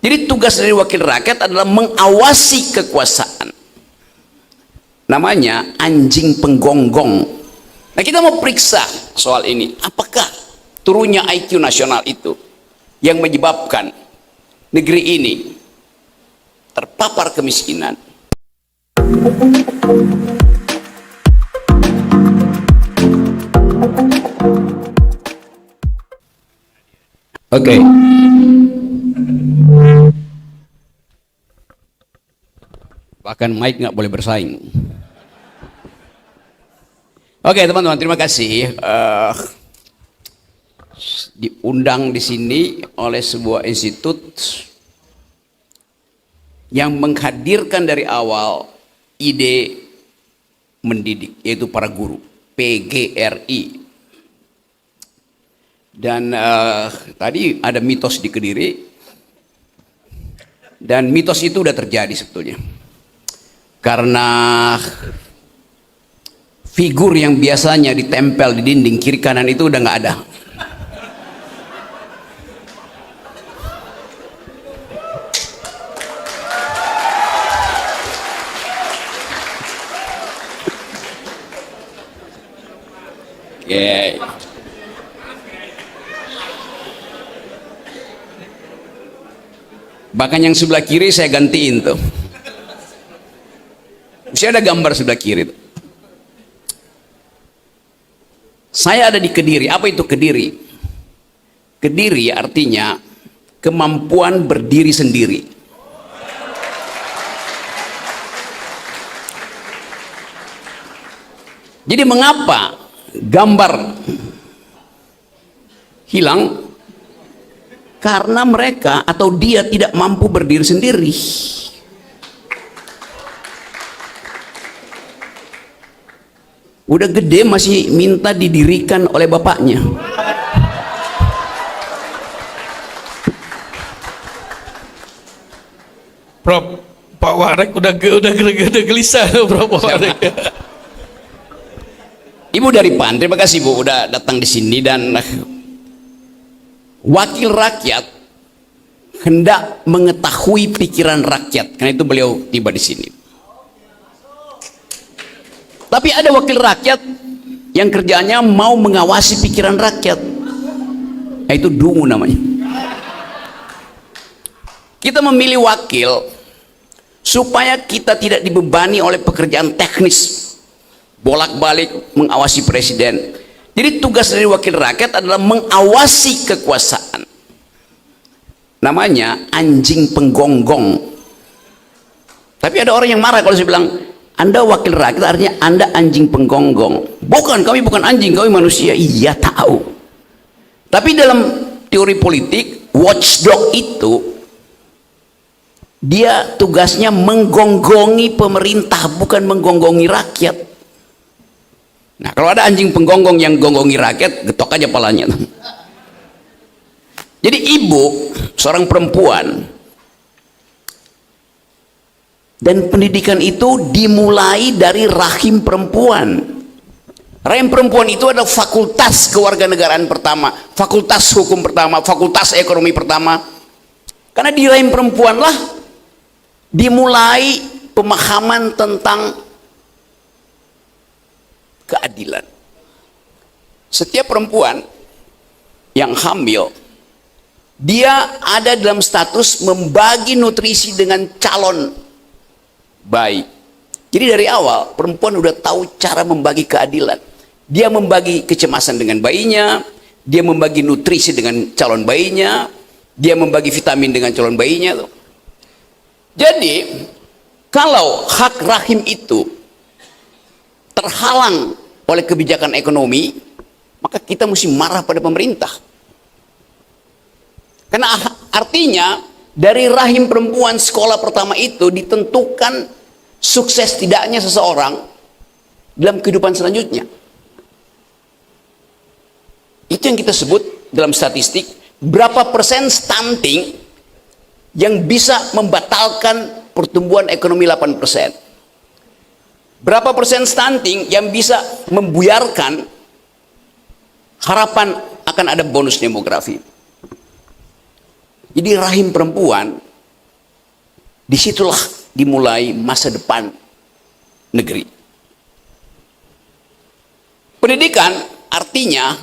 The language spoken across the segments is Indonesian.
Jadi tugas dari wakil rakyat adalah mengawasi kekuasaan. Namanya anjing penggonggong. Nah, kita mau periksa soal ini. Apakah turunnya IQ nasional itu yang menyebabkan negeri ini terpapar kemiskinan? Oke. Bahkan mic nggak boleh bersaing. Oke, teman-teman, terima kasih. Diundang di sini oleh sebuah institut yang menghadirkan dari awal ide mendidik, yaitu para guru, PGRI. Dan tadi ada mitos di Kediri, dan mitos itu udah terjadi sebetulnya. Karena figur yang biasanya ditempel di dinding kiri kanan itu udah nggak ada. Okay. Bahkan yang sebelah kiri saya gantiin tuh. Masih ada gambar sebelah kiri tuh. Saya ada di Kediri. Apa itu Kediri? Kediri artinya kemampuan berdiri sendiri. Jadi mengapa gambar hilang? Karena mereka atau dia tidak mampu berdiri sendiri. Udah gede masih minta didirikan oleh bapaknya. Prof, Pak Warek udah gelisah, Prof Warek. Ibu dari PAN, terima kasih Bu udah datang di sini. Dan wakil rakyat hendak mengetahui pikiran rakyat, karena itu beliau tiba di sini. Tapi ada wakil rakyat yang kerjanya mau mengawasi pikiran rakyat, yaitu dungu namanya. Kita memilih wakil supaya kita tidak dibebani oleh pekerjaan teknis, bolak-balik mengawasi presiden. Jadi tugas dari wakil rakyat adalah mengawasi kekuasaan. Namanya anjing penggonggong. Tapi ada orang yang marah kalau saya bilang, Anda wakil rakyat artinya Anda anjing penggonggong. Bukan, kami bukan anjing, kami manusia. Iya tahu. Tapi dalam teori politik, watchdog itu dia tugasnya menggonggongi pemerintah, bukan menggonggongi rakyat. Nah, kalau ada anjing penggonggong yang gonggongi rakyat, getok aja palanya. Jadi ibu, seorang perempuan, dan pendidikan itu dimulai dari rahim perempuan. Rahim perempuan itu adalah fakultas kewarganegaraan pertama, fakultas hukum pertama, fakultas ekonomi pertama. Karena di rahim perempuanlah dimulai pemahaman tentang keadilan. Setiap perempuan yang hamil, dia ada dalam status membagi nutrisi dengan calon bayi. Jadi dari awal perempuan udah tahu cara membagi keadilan. Dia membagi kecemasan dengan bayinya, dia membagi nutrisi dengan calon bayinya, dia membagi vitamin dengan calon bayinya. Jadi kalau hak rahim itu terhalang oleh kebijakan ekonomi, maka kita mesti marah pada pemerintah. Karena artinya dari rahim perempuan sekolah pertama itu ditentukan sukses tidaknya seseorang dalam kehidupan selanjutnya. Itu yang kita sebut dalam statistik, berapa persen stunting yang bisa membatalkan pertumbuhan ekonomi 8%. Berapa persen stunting yang bisa membuyarkan harapan akan ada bonus demografi. Jadi rahim perempuan Disitulah dimulai masa depan negeri. Pendidikan artinya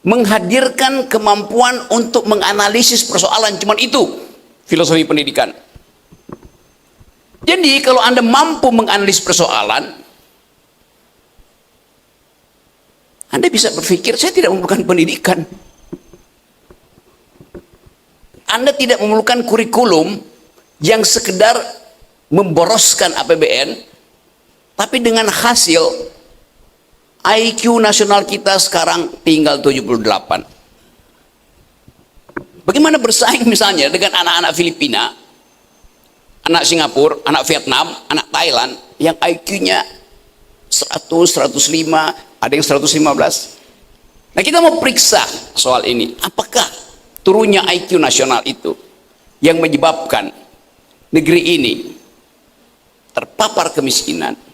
menghadirkan kemampuan untuk menganalisis persoalan, cuman itu filosofi pendidikan. Jadi kalau Anda mampu menganalisis persoalan, Anda bisa berpikir, saya tidak memerlukan pendidikan. Anda tidak memerlukan kurikulum yang sekedar memboroskan APBN, tapi dengan hasil IQ nasional kita sekarang tinggal 78. Bagaimana bersaing misalnya dengan anak-anak Filipina, anak Singapura, anak Vietnam, anak Thailand yang IQ-nya 100, 105, ada yang 115. Nah, kita mau periksa soal ini. Apakah turunnya IQ nasional itu yang menyebabkan negeri ini terpapar kemiskinan?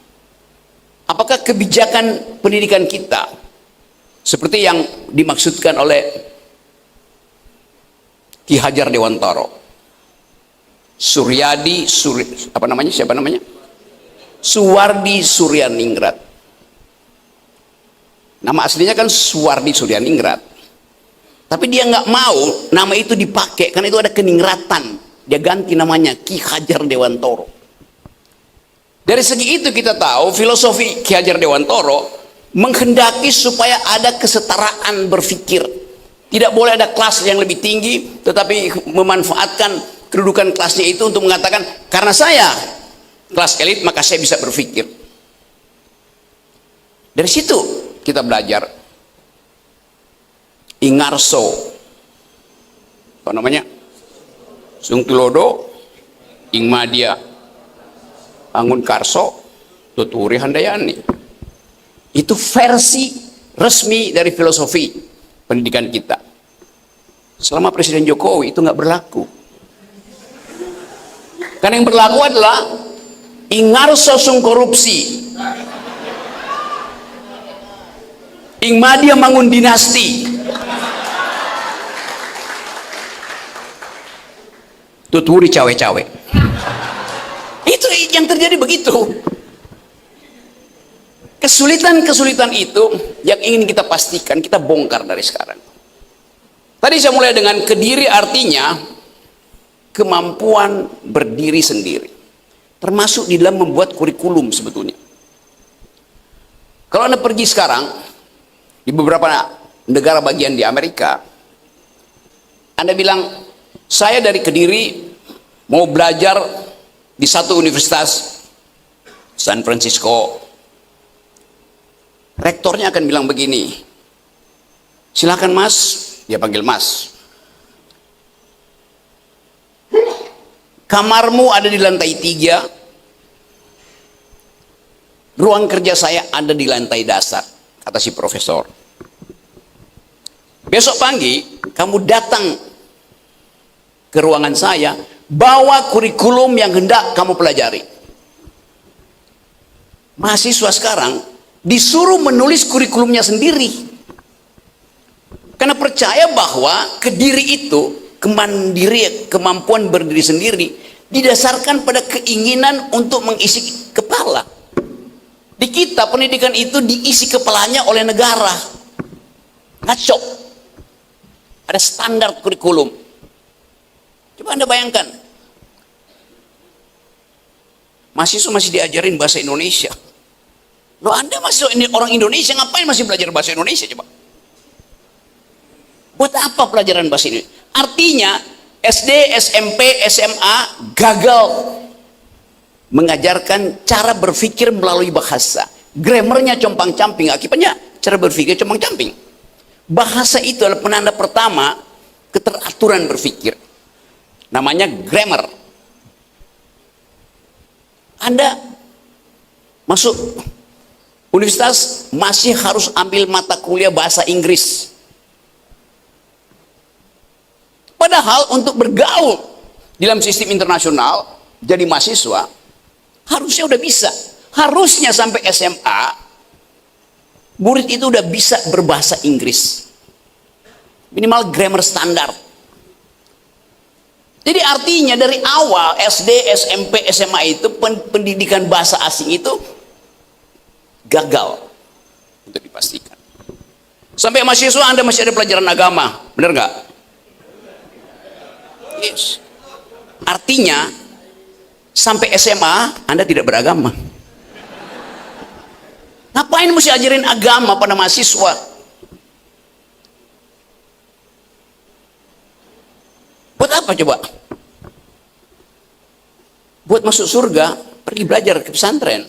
Apakah kebijakan pendidikan kita seperti yang dimaksudkan oleh Ki Hajar Dewantara, Suwardi Suryaningrat. Nama aslinya kan Suwardi Suryaningrat. Tapi dia nggak mau nama itu dipakai karena itu ada keningratan. Dia ganti namanya Ki Hajar Dewantara. Dari segi itu kita tahu filosofi Ki Hajar Dewantara menghendaki supaya ada kesetaraan berpikir. Tidak boleh ada kelas yang lebih tinggi, tetapi memanfaatkan kedudukan kelasnya itu untuk mengatakan, karena saya kelas elit maka saya bisa berpikir. Dari situ kita belajar. Ingarso, apa namanya? Sungtulodo, Ingmadia, Angun Karso, Tuturi Handayani. Itu versi resmi dari filosofi pendidikan kita. Selama Presiden Jokowi itu nggak berlaku. Karena yang berlaku adalah Ingarso sung korupsi, Ingmadia bangun dinasti, Tuturi cawe-cawe. Itu yang terjadi begitu. Kesulitan-kesulitan itu yang ingin kita pastikan, kita bongkar dari sekarang. Tadi saya mulai dengan Kediri artinya kemampuan berdiri sendiri. Termasuk di dalam membuat kurikulum sebetulnya. Kalau Anda pergi sekarang di beberapa negara bagian di Amerika, Anda bilang, saya dari Kediri mau belajar di satu universitas San Francisco. Rektornya akan bilang begini, silakan mas, dia panggil mas, kamarmu ada di lantai 3, ruang kerja saya ada di lantai dasar, kata si profesor. Besok pagi kamu datang ke ruangan saya, bawa kurikulum yang hendak kamu pelajari. Mahasiswa sekarang disuruh menulis kurikulumnya sendiri, karena percaya bahwa Kediri itu kemandiri, kemampuan berdiri sendiri didasarkan pada keinginan untuk mengisi kepala. Di kita pendidikan itu diisi kepalanya oleh negara. Ngaco. Ada standar kurikulum. Coba Anda bayangkan, mahasiswa masih diajarin bahasa Indonesia. Loh, Anda masih orang Indonesia, ngapain masih belajar bahasa Indonesia coba? Buat apa pelajaran bahasa Indonesia? Artinya SD, SMP, SMA gagal mengajarkan cara berpikir melalui bahasa. Grammarnya compang-camping, akibatnya cara berpikir compang-camping. Bahasa itu adalah penanda pertama keteraturan berpikir. Namanya grammar. Anda masuk universitas masih harus ambil mata kuliah bahasa Inggris. Padahal untuk bergaul dalam sistem internasional jadi mahasiswa harusnya udah bisa. Harusnya sampai SMA murid itu udah bisa berbahasa Inggris. Minimal grammar standar. Jadi artinya dari awal SD, SMP, SMA itu pendidikan bahasa asing itu gagal untuk dipastikan. Sampai mahasiswa Anda masih ada pelajaran agama, benar nggak? Yes. Artinya sampai SMA Anda tidak beragama. Ngapain mesti ajarin agama pada mahasiswa? Buat apa coba? Buat masuk surga, pergi belajar ke pesantren.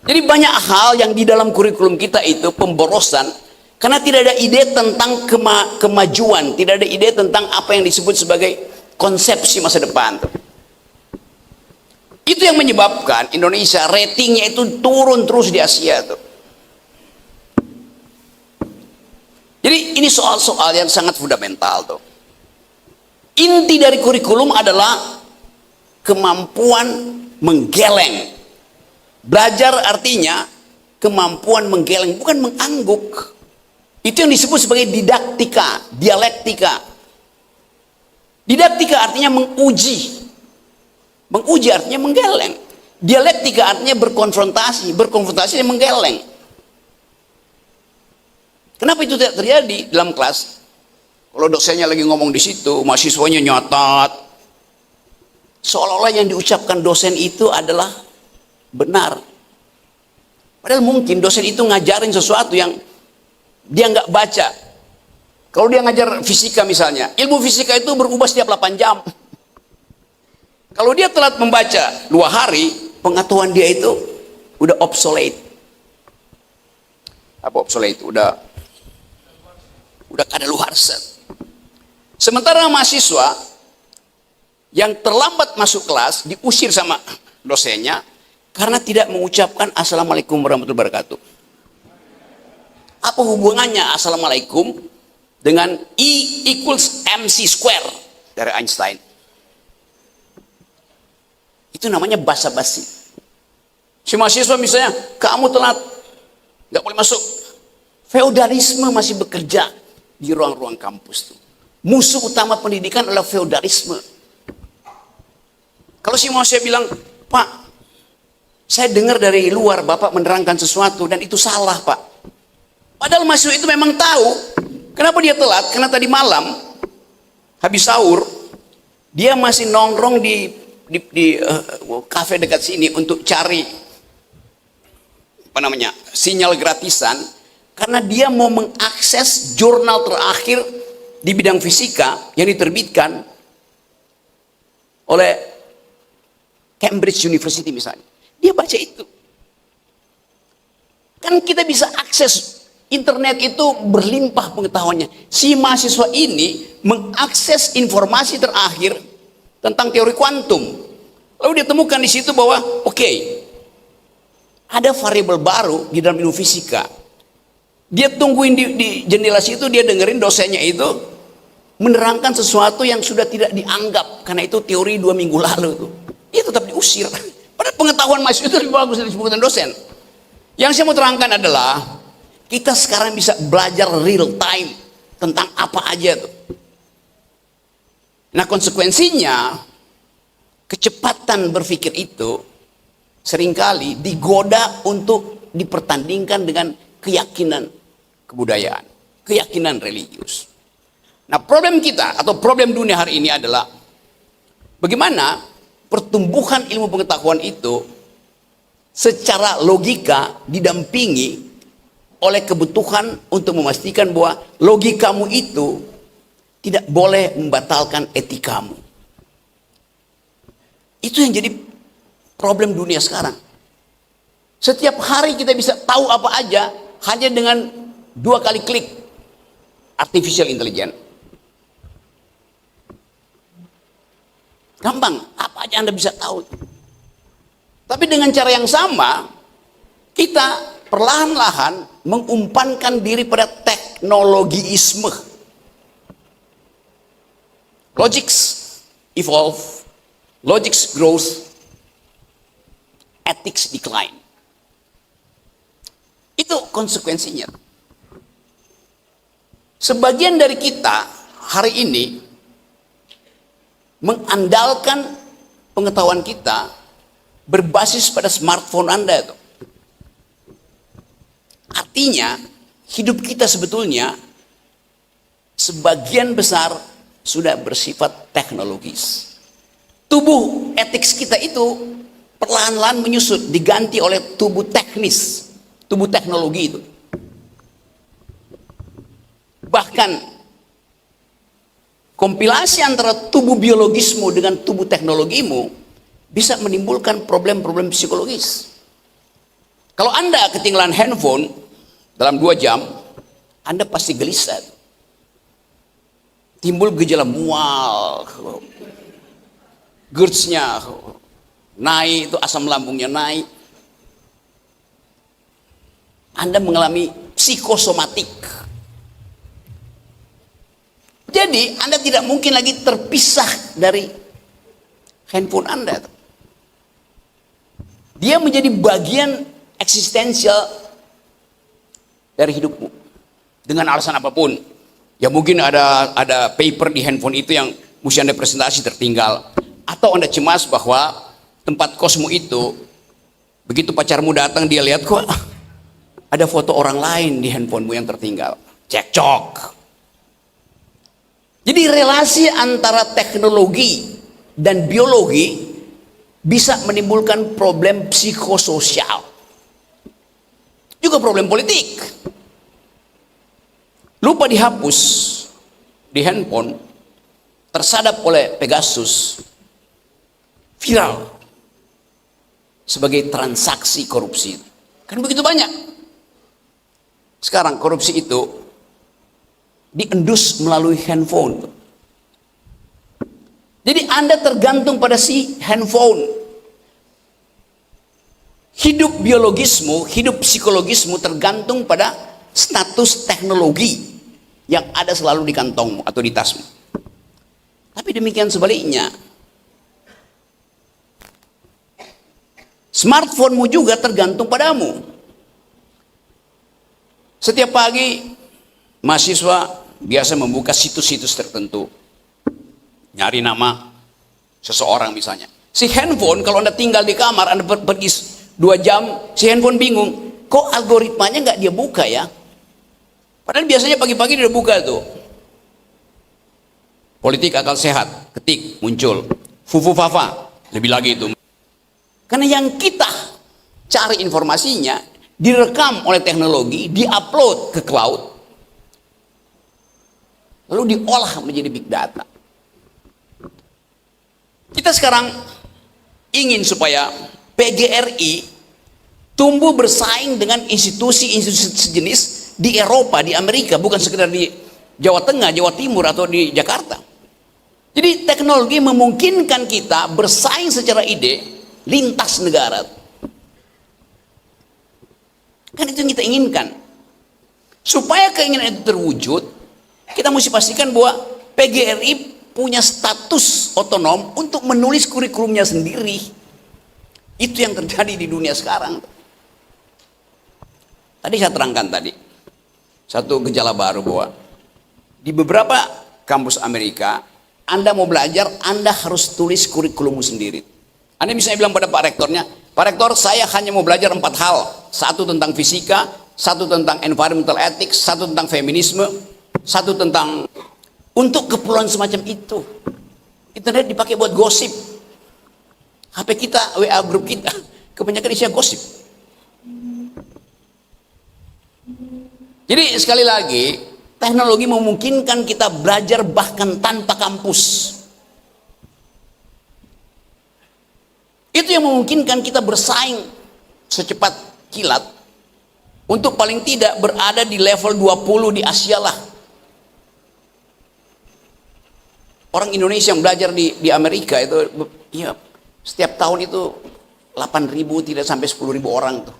Jadi banyak hal yang di dalam kurikulum kita itu pemborosan, karena tidak ada ide tentang kemajuan, tidak ada ide tentang apa yang disebut sebagai konsepsi masa depan. Itu yang menyebabkan Indonesia ratingnya itu turun terus di Asia tuh. Jadi ini soal-soal yang sangat fundamental tuh. Inti dari kurikulum adalah kemampuan menggeleng. Belajar artinya kemampuan menggeleng, bukan mengangguk. Itu yang disebut sebagai didaktika, dialektika. Didaktika artinya menguji. Menguji artinya menggeleng. Dialektika artinya berkonfrontasi, berkonfrontasi dan menggeleng. Kenapa itu tidak terjadi dalam kelas? Kalau dosennya lagi ngomong di situ, mahasiswanya nyotot. Seolah-olah yang diucapkan dosen itu adalah benar. Padahal mungkin dosen itu ngajarin sesuatu yang dia nggak baca. Kalau dia ngajar fisika misalnya, ilmu fisika itu berubah setiap 8 jam. Kalau dia telat membaca 2 hari, pengetahuan dia itu udah obsolete. Apa obsolete? Udah kadaluarsa. Sementara mahasiswa yang terlambat masuk kelas diusir sama dosennya karena tidak mengucapkan Assalamualaikum warahmatullahi wabarakatuh. Apa hubungannya Assalamualaikum dengan E equals MC square dari Einstein? Itu namanya basa-basi. Si mahasiswa misalnya, kamu telat, nggak boleh masuk. Feodalisme masih bekerja di ruang-ruang kampus tuh. Musuh utama pendidikan adalah feodalisme. Kalau si mahasiswa bilang, Pak, saya dengar dari luar Bapak menerangkan sesuatu dan itu salah, Pak. Padahal mahasiswa itu memang tahu. Kenapa dia telat? Karena tadi malam habis sahur dia masih nongkrong di kafe dekat sini untuk cari sinyal gratisan, karena dia mau mengakses jurnal terakhir di bidang fisika yang diterbitkan oleh Cambridge University misalnya. Dia baca itu. Kan kita bisa akses internet itu berlimpah pengetahuannya. Si mahasiswa ini mengakses informasi terakhir tentang teori kuantum. Lalu dia temukan di situ bahwa oke, ada variabel baru di dalam ilmu fisika. Dia tungguin di jendela situ, dia dengerin dosennya itu menerangkan sesuatu yang sudah tidak dianggap karena itu teori 2 minggu lalu tuh. Dia tetap diusir. Padahal pengetahuan mahasiswa itu lebih bagus dari sebutan dosen. Yang saya mau terangkan adalah kita sekarang bisa belajar real time tentang apa aja tuh. Nah, konsekuensinya kecepatan berpikir itu seringkali digoda untuk dipertandingkan dengan keyakinan kebudayaan, keyakinan religius. Nah, problem kita atau problem dunia hari ini adalah bagaimana pertumbuhan ilmu pengetahuan itu secara logika didampingi oleh kebutuhan untuk memastikan bahwa logikamu itu tidak boleh membatalkan etikamu. Itu yang jadi problem dunia sekarang. Setiap hari kita bisa tahu apa aja hanya dengan 2 kali klik artificial intelligence. Gampang, apa aja Anda bisa tahu. Tapi dengan cara yang sama, kita perlahan-lahan mengumpankan diri pada teknologiisme. Logics evolve, logics growth, ethics decline. Itu konsekuensinya. Sebagian dari kita hari ini mengandalkan pengetahuan kita berbasis pada smartphone Anda itu. Artinya, hidup kita sebetulnya sebagian besar sudah bersifat teknologis. Tubuh etik kita itu perlahan-lahan menyusut, diganti oleh tubuh teknis, tubuh teknologi itu. Bahkan kompilasi antara tubuh biologismu dengan tubuh teknologimu bisa menimbulkan problem-problem psikologis. Kalau Anda ketinggalan handphone dalam 2 jam, Anda pasti gelisah. Timbul gejala mual, GERD-nya naik, itu asam lambungnya naik. Anda mengalami psikosomatik. Jadi Anda tidak mungkin lagi terpisah dari handphone Anda. Dia menjadi bagian eksistensial dari hidupmu. Dengan alasan apapun. Ya mungkin ada paper di handphone itu yang mesti Anda presentasi tertinggal. Atau Anda cemas bahwa tempat kosmu itu, begitu pacarmu datang dia lihat kok ada foto orang lain di handphonemu yang tertinggal. Cekcok. Jadi relasi antara teknologi dan biologi bisa menimbulkan problem psikososial. Juga problem politik. Lupa dihapus di handphone, tersadap oleh Pegasus, viral sebagai transaksi korupsi. Kan begitu banyak. Sekarang korupsi itu diendus melalui handphone. Jadi Anda tergantung pada si handphone. Hidup biologismu, hidup psikologismu tergantung pada status teknologi yang ada selalu di kantongmu atau di tasmu. Tapi demikian sebaliknya. Smartphonemu juga tergantung padamu. Setiap pagi mahasiswa biasa membuka situs-situs tertentu, nyari nama seseorang misalnya. Si handphone kalau Anda tinggal di kamar, Anda pergi 2 jam, si handphone bingung, kok algoritmanya nggak dia buka ya? Padahal biasanya pagi-pagi dia buka tuh. Politik akal sehat, ketik, muncul. Fufu Fafa, lebih lagi itu. Karena yang kita cari informasinya direkam oleh teknologi, diupload ke cloud, lalu diolah menjadi big data. Kita sekarang ingin supaya PGRI tumbuh bersaing dengan institusi-institusi sejenis di Eropa, di Amerika, bukan sekedar di Jawa Tengah, Jawa Timur, atau di Jakarta. Jadi teknologi memungkinkan kita bersaing secara ide lintas negara. Kan itu yang kita inginkan. Supaya keinginan itu terwujud, kita mesti pastikan bahwa PGRI punya status otonom untuk menulis kurikulumnya sendiri. Itu yang terjadi di dunia sekarang. Tadi saya terangkan tadi, satu gejala baru bahwa di beberapa kampus Amerika, Anda mau belajar, Anda harus tulis kurikulummu sendiri. Anda misalnya bilang pada Pak Rektornya, Pak Rektor, saya hanya mau belajar 4 hal. 1 tentang fisika, 1 tentang environmental ethics, 1 tentang feminisme, 1 tentang... Untuk keperluan semacam itu, internet dipakai buat gosip. HP kita, WA grup kita, kebanyakan isinya gosip. Jadi sekali lagi, teknologi memungkinkan kita belajar bahkan tanpa kampus. Itu yang memungkinkan kita bersaing secepat kilat untuk paling tidak berada di level 20 di Asia lah. Orang Indonesia yang belajar di Amerika itu ya, setiap tahun itu 8.000 tidak sampai 10.000 orang tuh.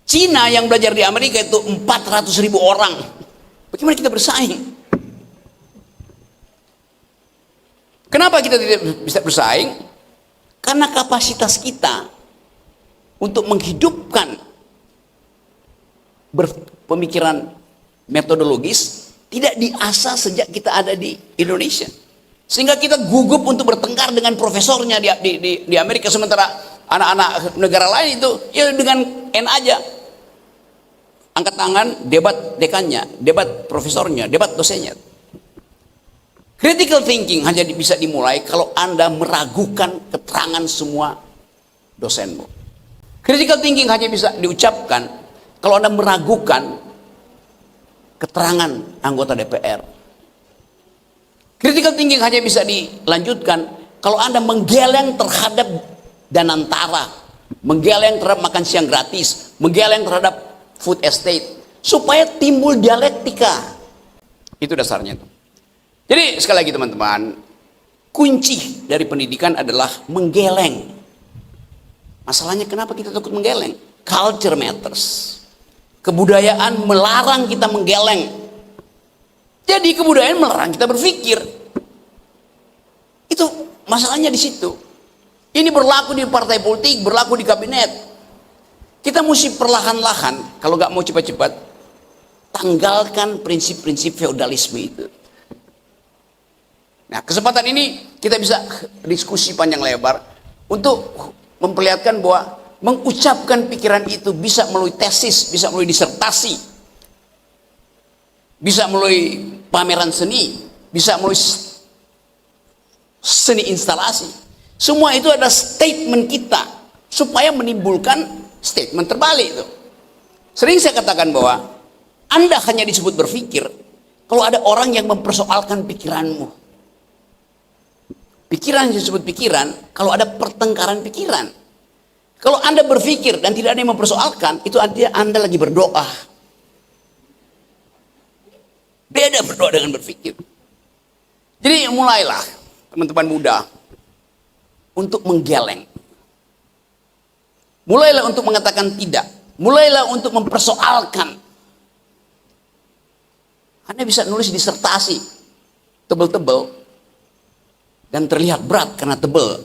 Cina yang belajar di Amerika itu 400.000 orang. Bagaimana kita bersaing? Kenapa kita tidak bisa bersaing? Karena kapasitas kita untuk menghidupkan berpemikiran metodologis tidak diasah sejak kita ada di Indonesia. Sehingga kita gugup untuk bertengkar dengan profesornya di Amerika, sementara anak-anak negara lain itu ya dengan N aja. Angkat tangan, debat dekannya, debat profesornya, debat dosennya. Critical thinking hanya bisa dimulai kalau Anda meragukan keterangan semua dosenmu. Critical thinking hanya bisa diucapkan kalau Anda meragukan keterangan anggota DPR. Critical thinking hanya bisa dilanjutkan kalau Anda menggeleng terhadap Danantara, menggeleng terhadap makan siang gratis, menggeleng terhadap food estate, supaya timbul dialektika. Itu dasarnya tuh. Jadi sekali lagi teman-teman, kunci dari pendidikan adalah menggeleng. Masalahnya kenapa kita takut menggeleng? Culture matters. Kebudayaan melarang kita menggeleng. Jadi kebudayaan melarang kita berpikir. Itu masalahnya di situ. Ini berlaku di partai politik, berlaku di kabinet. Kita mesti perlahan-lahan, kalau nggak mau cepat-cepat, tanggalkan prinsip-prinsip feodalisme itu. Nah, kesempatan ini kita bisa diskusi panjang lebar untuk memperlihatkan bahwa mengucapkan pikiran itu bisa melalui tesis, bisa melalui disertasi, bisa melalui pameran seni, bisa melalui seni instalasi. Semua itu ada statement kita supaya menimbulkan statement terbalik itu. Sering saya katakan bahwa Anda hanya disebut berpikir kalau ada orang yang mempersoalkan pikiranmu. Pikiran disebut pikiran kalau ada pertengkaran pikiran. Kalau Anda berpikir dan tidak ada yang mempersoalkan, itu artinya Anda lagi berdoa. Beda berdoa dengan berpikir. Jadi mulailah teman-teman muda untuk menggeleng. Mulailah untuk mengatakan tidak. Mulailah untuk mempersoalkan. Anda bisa nulis disertasi tebel-tebel dan terlihat berat karena tebel,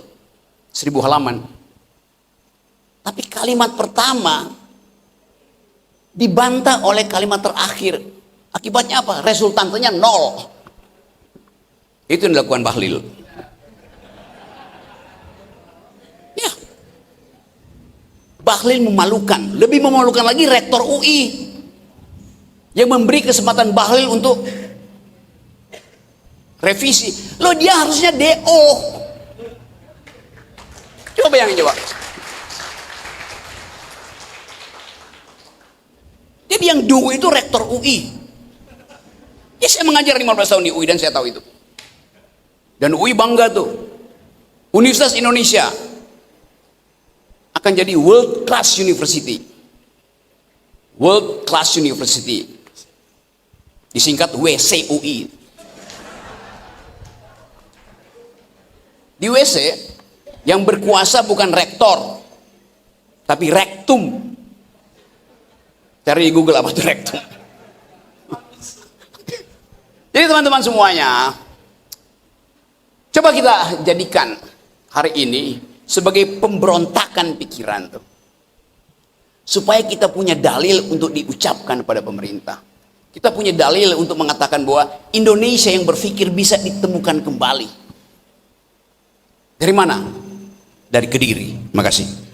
1000 halaman. Tapi kalimat pertama dibantah oleh kalimat terakhir. Akibatnya apa? Resultantenya 0. Itu yang dilakukan Bahlil. Ya. Bahlil memalukan. Lebih memalukan lagi rektor UI yang memberi kesempatan Bahlil untuk revisi. Loh, dia harusnya DO. Coba bayangin coba. Jadi yang dulu itu rektor UI. Ya, saya mengajar 15 tahun di UI dan saya tahu itu. Dan UI bangga tuh. Universitas Indonesia akan jadi world class university. World class university. Disingkat WCUI. Di WC yang berkuasa bukan rektor, tapi rektum. Cari di Google apa itu rektum. Jadi teman-teman semuanya, coba kita jadikan hari ini sebagai pemberontakan pikiran tuh. Supaya kita punya dalil untuk diucapkan pada pemerintah. Kita punya dalil untuk mengatakan bahwa Indonesia yang berpikir bisa ditemukan kembali. Dari mana? Dari Kediri. Terima kasih.